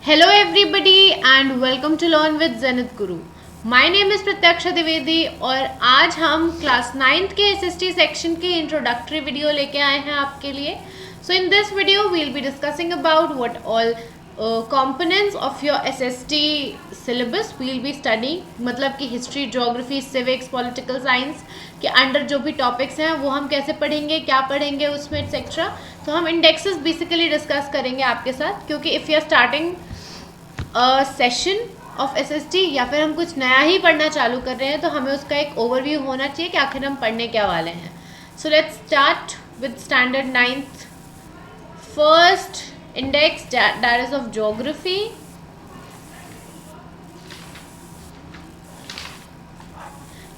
Hello everybody and welcome to Learn with Zenith Guru. My name is प्रत्याक्षा Dwivedi और आज हम class 9th के SST section की introductory video लेके आए हैं आपके लिए. So in this video we'll be discussing about what all components of your SST syllabus we'll be studying. मतलब कि history, geography, civics, political science के अंडर जो भी टॉपिक्स हैं वो हम कैसे पढ़ेंगे, क्या पढ़ेंगे उसमें एक्सेट्रा. तो हम इंडेक्सेस बेसिकली डिस्कस करेंगे आपके साथ, क्योंकि if you are starting session of SST या फिर हम कुछ नया ही पढ़ना चालू कर रहे हैं तो हमें उसका एक ओवरव्यू होना चाहिए कि आखिर हम पढ़ने क्या वाले हैं. So let's start with standard 9th first index that is of geography.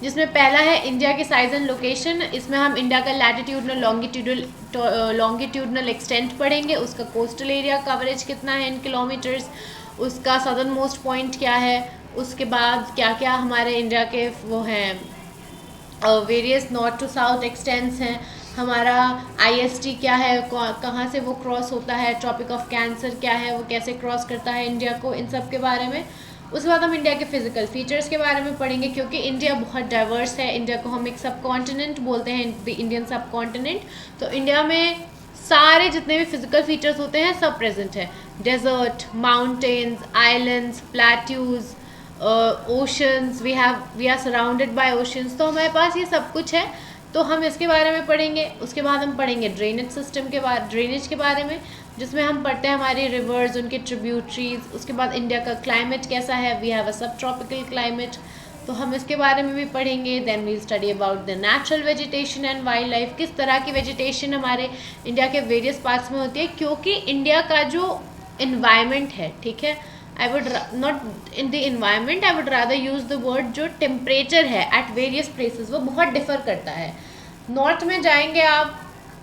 जिसमें पहला है इंडिया के साइज एंड लोकेशन. इसमें हम इंडिया का लैटिट्यूडनल लॉन्गिट्यूडनल एक्सटेंट पढ़ेंगे, उसका कोस्टल एरिया कवरेज कितना है इन किलोमीटर्स, उसका सदर्न मोस्ट पॉइंट क्या है, उसके बाद क्या क्या हमारे इंडिया के वो हैं various north to south extents हैं, हमारा IST क्या है, कहाँ से वो क्रॉस होता है, ट्रॉपिक ऑफ कैंसर क्या है, वो कैसे क्रॉस करता है इंडिया को, इन सब के बारे में. उसके बाद हम इंडिया के फिजिकल फीचर्स के बारे में पढ़ेंगे, क्योंकि इंडिया बहुत डाइवर्स है. इंडिया को हम एक सब कॉन्टिनेंट बोलते हैं, द इंडियन सब कॉन्टिनेंट. तो इंडिया में सारे जितने भी फिजिकल फीचर्स होते हैं सब प्रेजेंट है. Desert, mountains, islands, plateaus, oceans, we are surrounded by oceans. तो हमारे पास ये सब कुछ है, तो हम इसके बारे में पढ़ेंगे. उसके बाद हम पढ़ेंगे ड्रेनेज सिस्टम के ड्रेनेज के बारे में, जिसमें हम पढ़ते हैं हमारी रिवर्स, उनके ट्रिब्यूटरीज. उसके बाद इंडिया का क्लाइमेट कैसा है, वी हैव अ सब ट्रॉपिकल क्लाइमेट, तो हम इसके बारे में भी पढ़ेंगे. Then we'll study about the natural vegetation and wild life. किस तरह की वेजिटेशन हमारे इंडिया के वेरियस पार्ट्स में होती है, क्योंकि इंडिया का जो इन्वायरमेंट है, ठीक है, I would not in the environment, I would rather use the word जो टेम्परेचर है एट वेरियस प्लेसेस वो बहुत डिफर करता है. नॉर्थ में जाएंगे आप,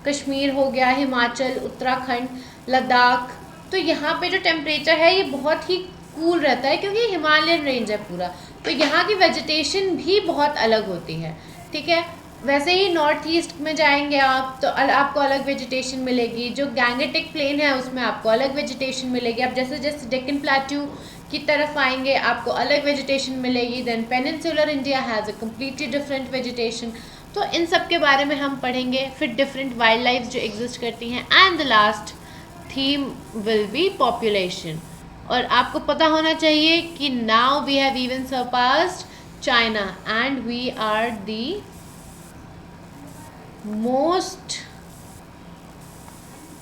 कश्मीर हो गया, हिमाचल, उत्तराखंड, लद्दाख, तो यहाँ पे जो टेम्परेचर है ये बहुत ही कूल रहता है, क्योंकि हिमालयन रेंज है पूरा, तो यहाँ की वेजिटेशन भी बहुत अलग होती है. ठीक है, वैसे ही नॉर्थ ईस्ट में जाएंगे आप तो आपको अलग वेजिटेशन मिलेगी. जो गैंगेटिक प्लेन है उसमें आपको अलग वेजिटेशन मिलेगी. आप जैसे जैसे डेक्कन प्लेट्यू की तरफ आएंगे आपको अलग वेजिटेशन मिलेगी. Then peninsular India has a completely different vegetation. तो इन सब के बारे में हम पढ़ेंगे. फिर डिफरेंट वाइल्ड लाइफ जो एग्जिस्ट करती हैं. And the last theme will be population. और आपको पता होना चाहिए कि now we have even surpassed China and we are the most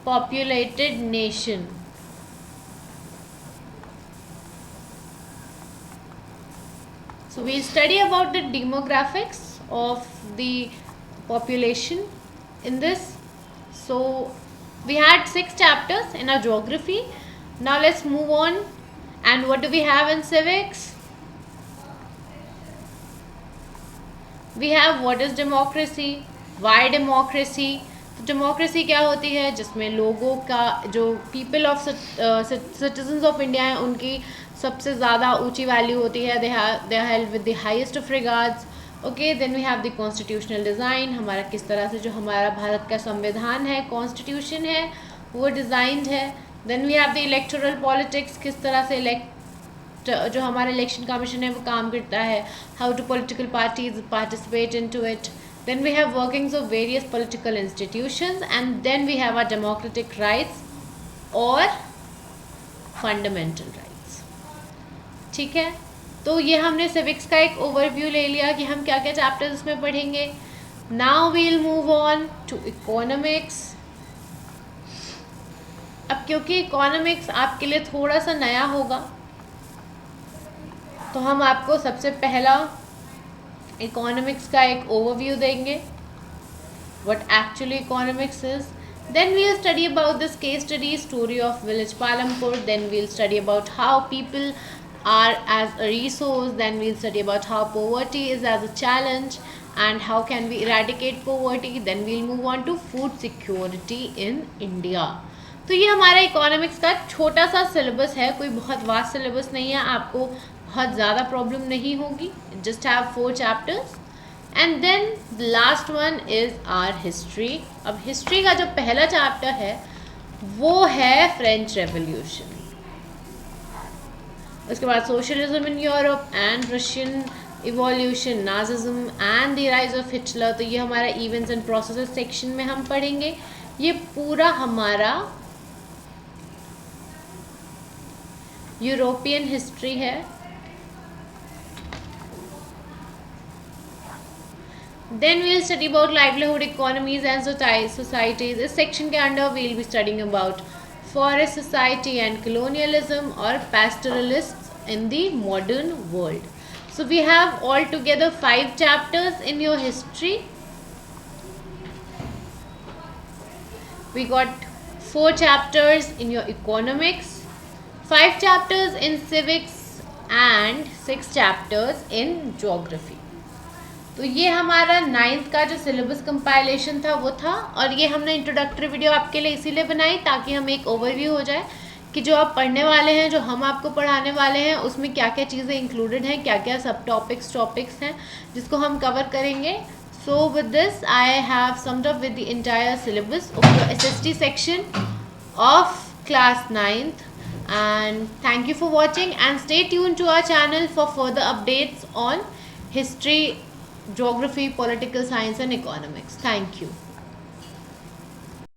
populated nation. So we'll study about the demographics of the population in this. So we had 6 chapters in our geography. Now let's move on. And what do we have in civics? We have what is democracy, why democracy. तो democracy क्या होती है, जिसमें लोगों का जो people of citizens of India हैं उनकी सबसे ज़्यादा ऊंची वैल्यू होती है. They are held with the highest of regards. Okay, then we have the constitutional design. हमारा किस तरह से जो हमारा भारत का संविधान है, कॉन्स्टिट्यूशन है, वो डिज़ाइंड है. Then we have the electoral politics. किस तरह से जो हमारा इलेक्शन कमीशन है वो काम करता है. How do political parties participate into it. Then we have workings of various political institutions, and then we have our democratic rights or fundamental rights. ठीक है, तो ये हमने civics का एक overview ले लिया कि हम क्या क्या chapters इसमें पढ़ेंगे. Now we'll move on to economics. अब क्योंकि economics आपके लिए थोड़ा सा नया होगा, तो हम आपको सबसे पहला इकोनॉमिक्स का एक ओवरव्यू देंगे, what actually economics is. Then we'll study about this case story of village Palampur. Then we'll study about how people are as a resource. Then we'll study about how poverty is as a challenge and how can we eradicate poverty. Then we'll move on to food security in India. तो ये हमारा economics का छोटा सा syllabus है, कोई बहुत vast syllabus नहीं है, आपको बहुत ज़्यादा प्रॉब्लम नहीं होगी. Just have 4 chapters. And then last one is our history. अब हिस्ट्री का जो पहला चैप्टर है वो है फ्रेंच रेवोल्यूशन. उसके बाद socialism in Europe and Russian evolution, Nazism and the rise of Hitler, तो ये हमारा इवेंट्स एंड प्रोसेसेस सेक्शन में हम पढ़ेंगे। ये पूरा हमारा यूरोपियन हिस्ट्री है। Then we'll study about livelihood economies and societies. इस सेक्शन के under we'll be studying about forest society and colonialism or pastoralists in the modern world. So we have altogether 5 chapters in your history. We got 4 chapters in your economics, 5 chapters in civics and 6 chapters in geography. तो ये हमारा 9th का जो syllabus compilation था वो था, और ये हमने इंट्रोडक्टरी वीडियो आपके लिए इसीलिए बनाई ताकि हमें एक ओवरव्यू हो जाए कि जो आप पढ़ने वाले हैं, जो हम आपको पढ़ाने वाले हैं, उसमें क्या क्या चीज़ें इंक्लूडेड हैं, क्या क्या सब टॉपिक्स हैं जिसको हम कवर करेंगे। So with this I have summed up with the entire syllabus of your SST section of class 9th, and thank you for watching and stay tuned to our channel for further updates on history, geography, political science and economics. Thank you.